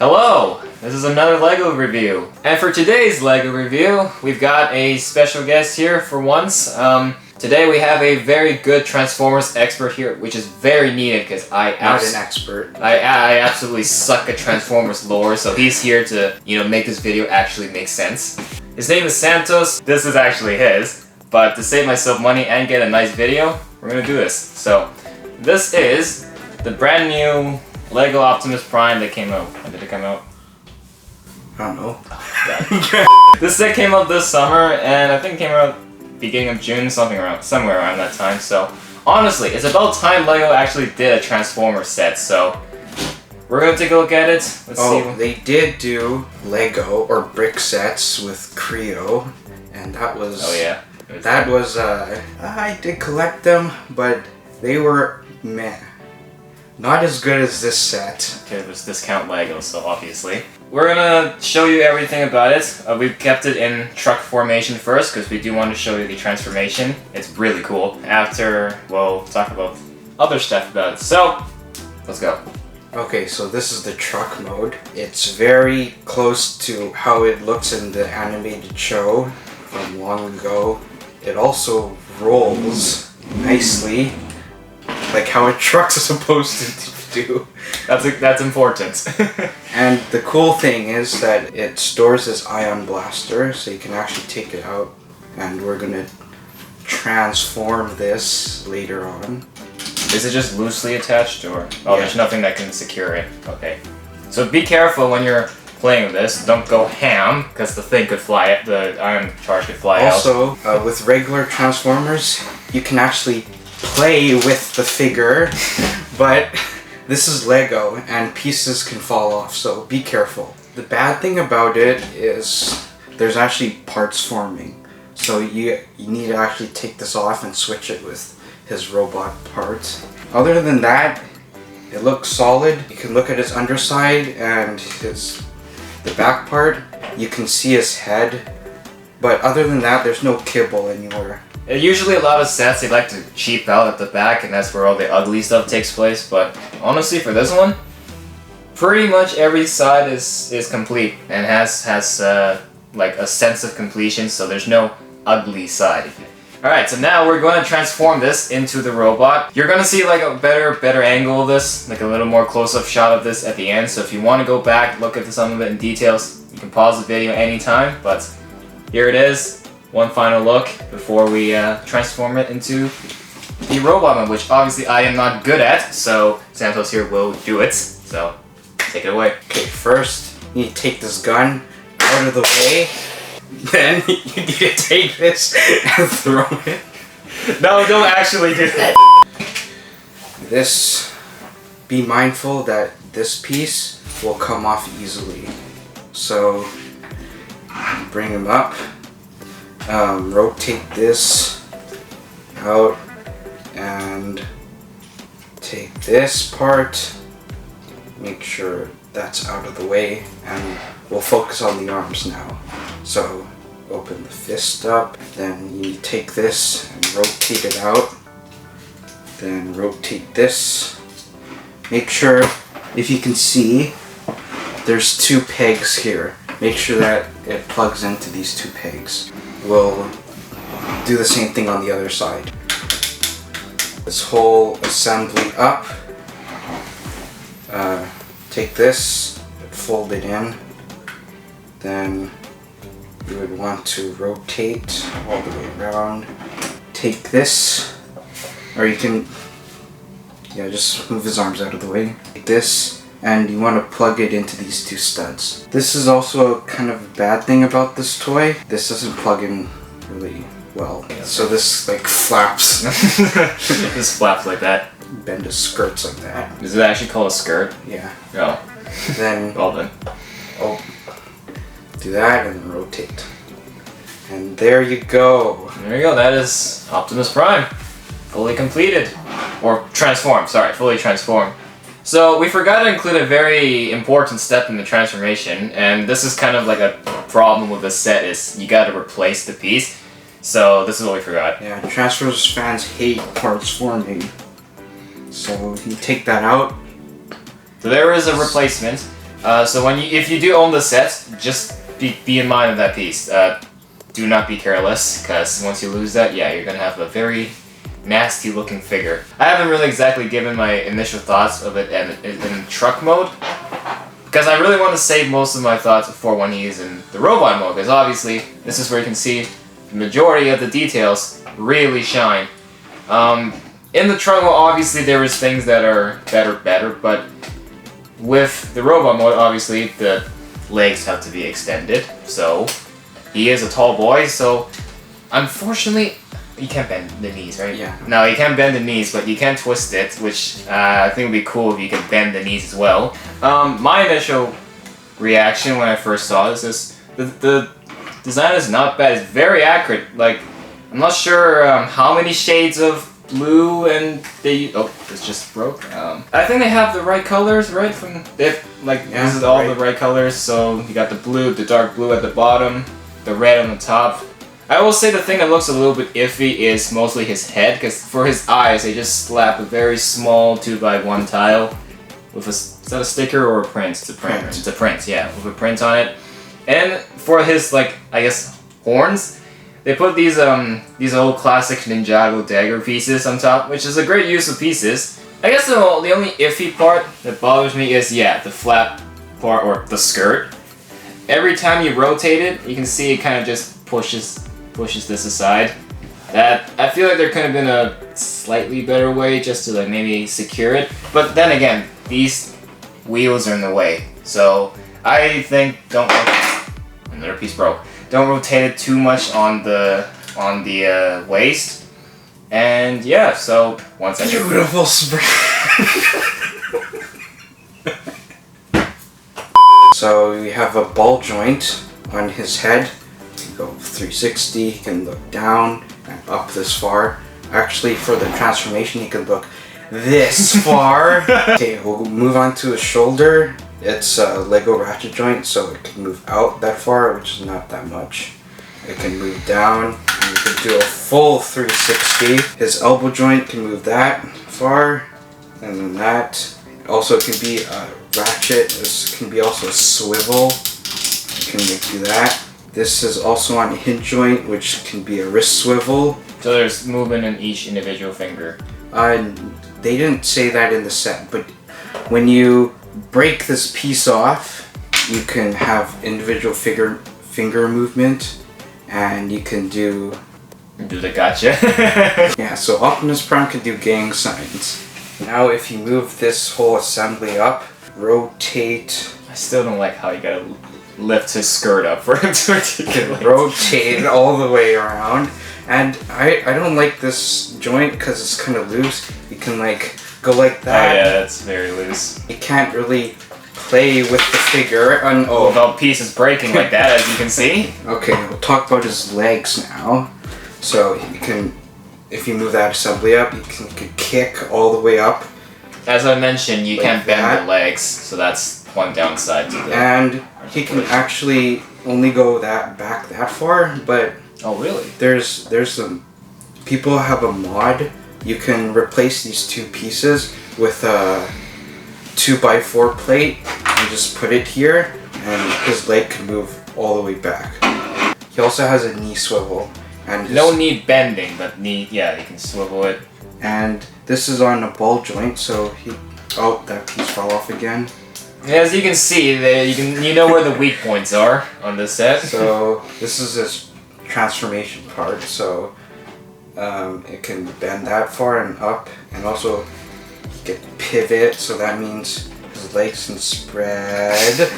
Hello! This is another LEGO review. And for today's LEGO review, we've got a special guest here for once. Today we have a very good Transformers expert here, which is very needed because I absolutely suck at Transformers lore, so he's here to, make this video actually make sense. His name is Santos. This is actually his, but to save myself money and get a nice video, we're gonna do this. So, this is the brand new LEGO Optimus Prime that came out. When did it come out? I don't know. This set came out this summer, and I think it came out beginning of June, somewhere around that time. So honestly, it's about time LEGO actually did a Transformers set. So we're gonna take a look at it. Let's see. They did do Lego or brick sets with Creo, and that was. Oh yeah. That was. I did collect them, but they were meh. Not as good as this set. Okay, it was discount LEGO, so obviously. We're gonna show you everything about it. We've kept it in truck formation first, because we do want to show you the transformation. It's really cool. After, we'll talk about other stuff about it. So, let's go. Okay, so this is the truck mode. It's very close to how it looks in the animated show from long ago. It also rolls nicely, like how a truck's supposed to do. That's important. And the cool thing is that it stores this ion blaster, so you can actually take it out. And we're gonna transform this later on. Is it just loosely attached, or there's nothing that can secure it? Okay. So be careful when you're playing with this. Don't go ham, because the thing could fly. The ion charge could fly out. Also, with regular Transformers, you can actually play with the figure, but this is Lego and pieces can fall off, so be careful. The bad thing about it is there's actually parts forming, so you need to actually take this off and switch it with his robot parts. Other than that, it looks solid. You can look at his underside and the back part. You can see his head, but other than that, there's no kibble anywhere. Usually a lot of sets, they like to cheap out at the back, and that's where all the ugly stuff takes place, but honestly for this one, pretty much every side is complete and has like a sense of completion, so there's no ugly side. Alright, so now we're going to transform this into the robot. You're going to see like a better angle of this, like a little more close-up shot of this at the end, so if you want to go back, look at some of it in details, you can pause the video anytime, but here it is. One final look before we transform it into the robot mode, which obviously I am not good at, so Santos here will do it. So, take it away. Okay, first you need to take this gun out of the way, then you need to take this and throw it. No, don't actually do that. Be mindful that this piece will come off easily. So, bring him up. Rotate this out and take this part, make sure that's out of the way, and we'll focus on the arms now. So open the fist up, then you take this and rotate it out, then rotate this. Make sure, if you can see, there's two pegs here. Make sure that it plugs into these two pegs. We'll do the same thing on the other side. This whole assembly up. Take this, fold it in. Then you would want to rotate all the way around. Take this, or you can, just move his arms out of the way. Take this. And you want to plug it into these two studs. This is also kind of a bad thing about this toy. This doesn't plug in really well. So this like flaps. This flaps like that. Bend his skirts like that. Is it actually called a skirt? Yeah. No. Then well then. Do that and rotate. And there you go. There you go. That is Optimus Prime, fully completed, or transformed. Sorry, fully transformed. So we forgot to include a very important step in the transformation, and this is kind of like a problem with this set, is you gotta replace the piece. So this is what we forgot. Yeah, Transformers fans hate parts forming. So you take that out. So there is a replacement. So if you do own the set, just be in mind of that piece. Do not be careless, because once you lose that, yeah, you're gonna have a very nasty looking figure. I haven't really exactly given my initial thoughts of it in truck mode, because I really want to save most of my thoughts for when he's in the robot mode, because obviously this is where you can see the majority of the details really shine. In the truck mode, obviously there is things that are better, but with the robot mode, obviously the legs have to be extended, so he is a tall boy, so unfortunately you can't bend the knees, right? Yeah. No, you can't bend the knees, but you can twist it, which I think would be cool if you could bend the knees as well. My initial reaction when I first saw this is the design is not bad. It's very accurate. Like, I'm not sure how many shades of blue and they. Oh, this just broke. I think they have the right colors, right? This is all the right colors. So you got the blue, the dark blue at the bottom, the red on the top. I will say the thing that looks a little bit iffy is mostly his head, because for his eyes, they just slap a very small 2x1 tile with is that a sticker or a print? It's a print. It's a print, yeah, with a print on it. And for his, like, I guess, horns, they put these old classic Ninjago dagger pieces on top, which is a great use of pieces. I guess the only iffy part that bothers me is, yeah, the flap part, or the skirt. Every time you rotate it, you can see it kind of just pushes this aside. That I feel like there could have been a slightly better way just to like maybe secure it. But then again, these wheels are in the way, so I think another piece broke. Don't rotate it too much on the waist. And yeah, so once I beautiful spring. So we have a ball joint on his head. You go 360, he can look down and up this far. Actually, for the transformation, he can look this far. Okay, we'll move on to his shoulder. It's a Lego ratchet joint, so it can move out that far, which is not that much. It can move down, and you can do a full 360. His elbow joint can move that far, and then that. Also, it can be a ratchet. This can be also a swivel. You can do that. This is also on a hinge joint, which can be a wrist swivel. So there's movement in each individual finger. They didn't say that in the set, but when you break this piece off, you can have individual finger movement, and you can do the gotcha. Yeah, so Optimus Prime can do gang signs. Now if you move this whole assembly up, rotate. I still don't like how you gotta lift his skirt up for him to articulate. Rotate it all the way around. And I don't like this joint because it's kind of loose. You can like go like that. Oh yeah, that's very loose. You can't really play with the figure. Without pieces breaking like that, as you can see. Okay, we'll talk about his legs now. So you can, if you move that assembly up, you can kick all the way up. As I mentioned, you like can't bend that. the legs, so that's one downside to the. And he can actually only go back that far, but. Oh really? There's some people have a mod. You can replace these two pieces with a 2x4 plate and just put it here, and his leg can move all the way back. He also has a knee swivel, and no knee bending, but knee. Yeah, you can swivel it. And this is on a ball joint, so that piece fell off again. As you can see, you know where the weak points are on this set. So this is his transformation part, so it can bend that far and up, and also he can pivot, so that means his legs can spread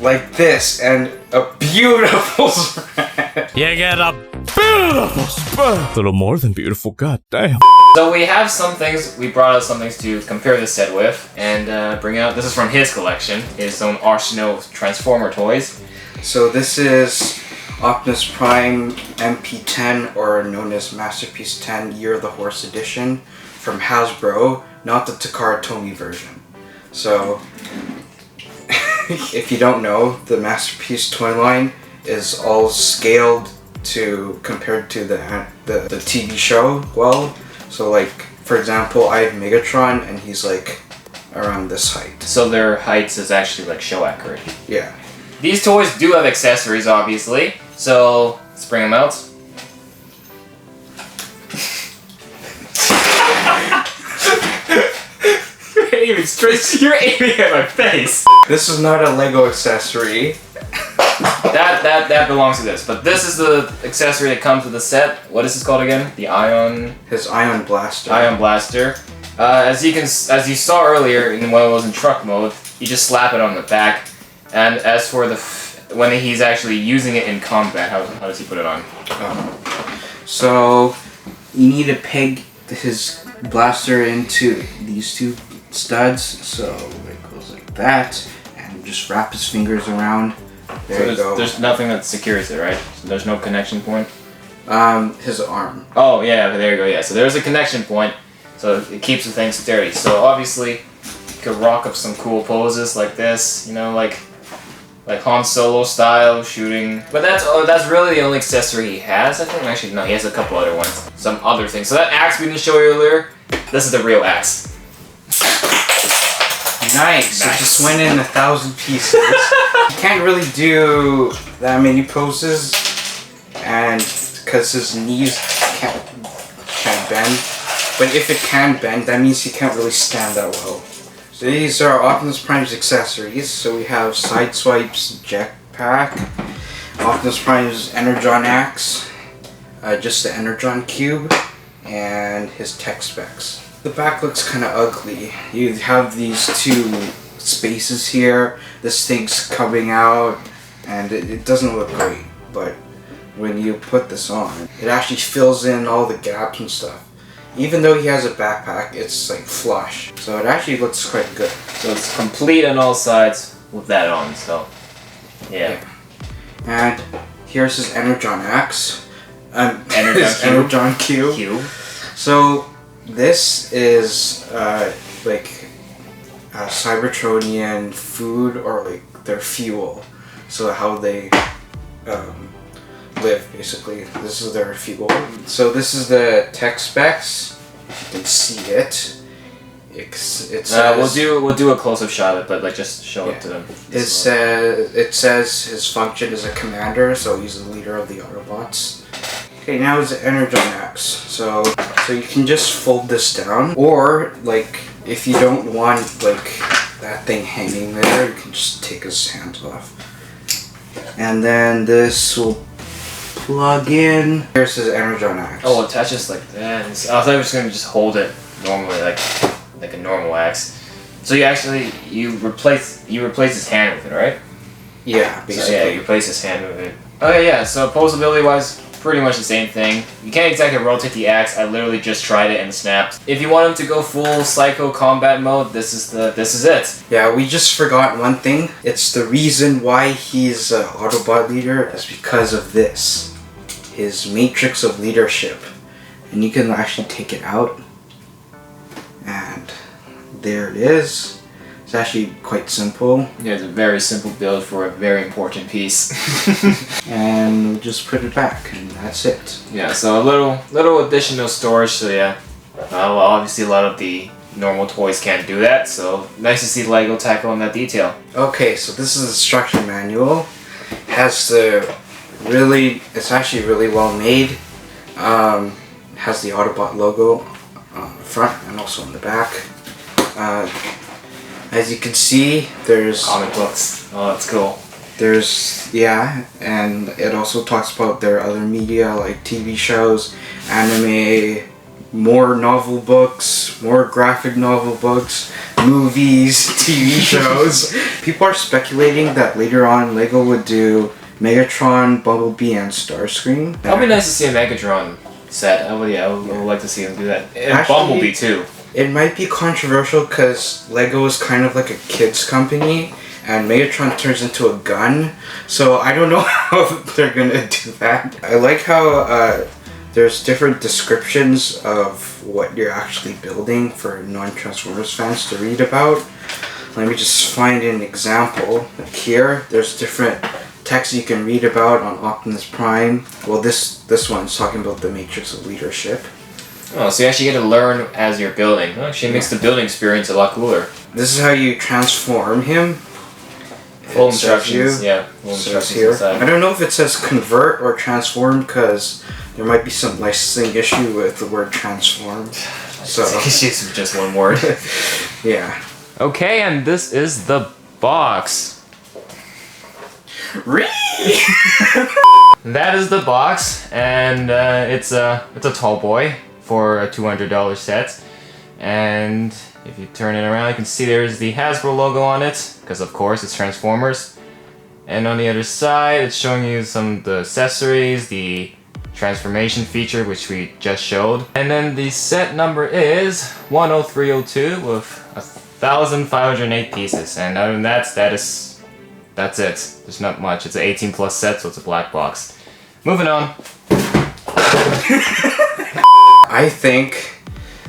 like this, and a beautiful spread. You get a beautiful spread. A little more than beautiful, god damn. So we have we brought out some things to compare this set with, and bring out, this is from his collection, his own arsenal of Transformer toys. So this is Optimus Prime MP10, or known as Masterpiece 10 Year of the Horse Edition from Hasbro, not the Takara Tomy version. So, if you don't know, the Masterpiece toy line is all scaled compared to the TV show. Well, so like, for example, I have Megatron, and he's like around this height. So their heights is actually like show accurate. Yeah. These toys do have accessories, obviously. So let's bring them out. You're aiming at my face. This is not a Lego accessory. That belongs to this, but this is the accessory that comes with the set. What is this called again? The Ion. His Ion Blaster. Ion Blaster. As you saw earlier, when it was in truck mode, you just slap it on the back. And as for when he's actually using it in combat, how does he put it on? So you need to peg his blaster into these two studs. So it goes like that, and just wrap his fingers around. There you go. There's nothing that secures it, right? So there's no connection point? His arm. Oh, yeah, there you go, yeah. So there's a connection point, so it keeps the thing sturdy. So obviously, you could rock up some cool poses like this, you know, like Han Solo style shooting. But that's really the only accessory he has, I think. Actually, no, he has a couple other ones. Some other things. So that axe we didn't show you earlier, this is the real axe. Nice. It just went in 1,000 pieces. You can't really do that many poses, and because his knees can't bend. But if it can bend, that means he can't really stand that well. So these are Optimus Prime's accessories. So we have Sideswipe's jetpack, Optimus Prime's Energon axe, just the Energon cube, and his tech specs. The back looks kind of ugly. You have these two spaces here, this thing's coming out, and it doesn't look great. But when you put this on, it actually fills in all the gaps and stuff. Even though he has a backpack, it's like flush. So it actually looks quite good. So it's complete on all sides with that on, so yeah. And here's his Energon axe. Energon Energon cube. So this is like Cybertronian food, or like their fuel. So how they live, basically. This is their fuel. So this is the tech specs. You can see it. It says, we'll do a close-up shot of it, but like just show it to them. It says his function is a commander, so he's the leader of the Autobots. Okay, now is the Energon axe. So you can just fold this down, or like if you don't want like that thing hanging there, you can just take his hands off. And then this will plug in. Here's his Energon axe. Oh, it attaches like that. I thought I was gonna just hold it normally, like a normal axe. So you replace his hand with it, right? Yeah, basically. So, yeah, you replace his hand with it. Okay, yeah. So posability wise, pretty much the same thing. You can't exactly rotate the axe. I literally just tried it and snapped. If you want him to go full psycho combat mode, this is it. Yeah, we just forgot one thing. It's the reason why he's an Autobot leader is because of this. His matrix of leadership. And you can actually take it out. And there it is. It's actually quite simple. Yeah, it's a very simple build for a very important piece. And we'll just put it back, and that's it. Yeah, so a little additional storage. So yeah, well, obviously a lot of the normal toys can't do that. So nice to see LEGO tackle on that detail. Okay, so this is the structure manual. It's actually really well made. Has the Autobot logo on the front and also on the back. As you can see, there's comic books. Oh, that's cool. And it also talks about their other media like TV shows, anime, more novel books, more graphic novel books, movies, TV shows. People are speculating that later on LEGO would do Megatron, Bumblebee, and Starscream. That'd be nice to see a Megatron set. I would like to see them do that. And actually, Bumblebee too. It might be controversial because LEGO is kind of like a kids company, and Megatron turns into a gun. So I don't know how they're gonna do that. I like how there's different descriptions of what you're actually building for non-Transformers fans to read about. Let me just find an example. Like here, there's different text you can read about on Optimus Prime. Well, this one's talking about the matrix of leadership. Oh, so you actually get to learn as you're building. It actually makes the building experience a lot cooler. This is how you transform him. Full It says instructions, you. yeah. Full Says instructions here. inside. I don't know if it says convert or transform because there might be some licensing issue with the word transform. So It's just one word. yeah. Okay, and this is the box. That is the box, and it's a tall boy for a $200 set. And if you turn it around, you can see there's the Hasbro logo on it, because of course it's Transformers. And on the other side, it's showing you some of the accessories, the transformation feature, which we just showed. And then the set number is 10302 with 1,508 pieces. And other than that, that's it. There's not much. It's an 18 plus set, so it's a black box. Moving on. I think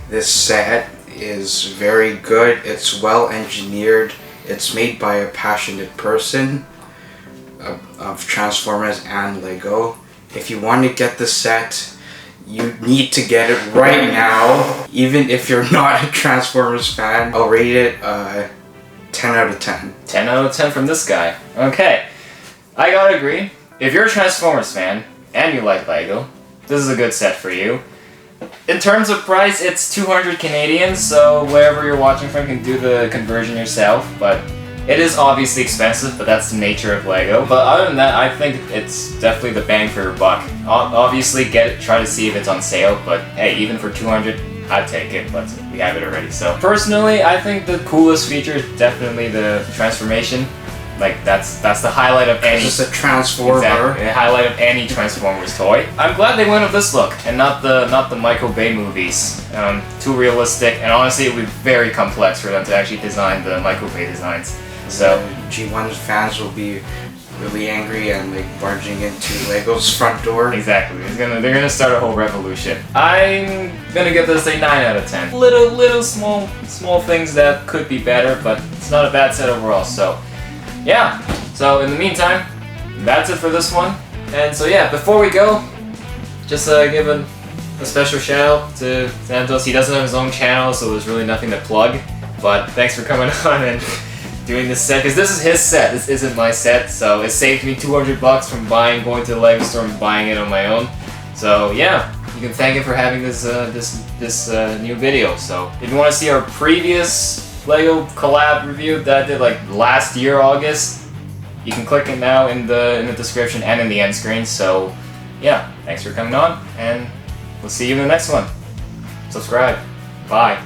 this set is very good. It's well engineered. It's made by a passionate person of Transformers and LEGO. If you want to get the set, you need to get it right now. Even if you're not a Transformers fan, I'll rate it 10 out of 10. 10 out of 10 from this guy. Okay. I gotta agree. If you're a Transformers fan and you like LEGO, this is a good set for you. In terms of price, it's 200 Canadian, so wherever you're watching from, you can do the conversion yourself, but it is obviously expensive, but that's the nature of LEGO. But other than that, I think it's definitely the bang for your buck. Obviously, try to see if it's on sale, but hey, even for 200, I'd take it, but we have it already. So personally, I think the coolest feature is definitely the transformation. Like that's the highlight of any. It's just a Transformer. Exactly, the highlight of any Transformers toy. I'm glad they went with this look and not the Michael Bay movies. Too realistic, and honestly, it would be very complex for them to actually design the Michael Bay designs. So G1's fans will be really angry and like barging into LEGO's front door. exactly, they're gonna start a whole revolution. I'm gonna give this a 9 out of 10. Little small things that could be better, but it's not a bad set overall. So yeah. So in the meantime, that's it for this one. And so yeah, before we go, just give a special shout out to Santos. He doesn't have his own channel, so there's really nothing to plug. But thanks for coming on and doing this set, because this is his set. This isn't my set, so it saved me $200 from going to the LEGO store and buying it on my own. So yeah, you can thank him for having this new video. So if you want to see our previous LEGO collab review that I did like last year August, you can click it now in the description and in the end screen. So yeah, thanks for coming on, and we'll see you in the next one. Subscribe. Bye.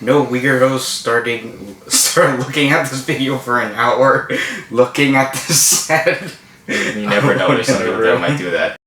No weirdos start looking at this video for an hour, looking at this set. You never know, there's some people that might do that.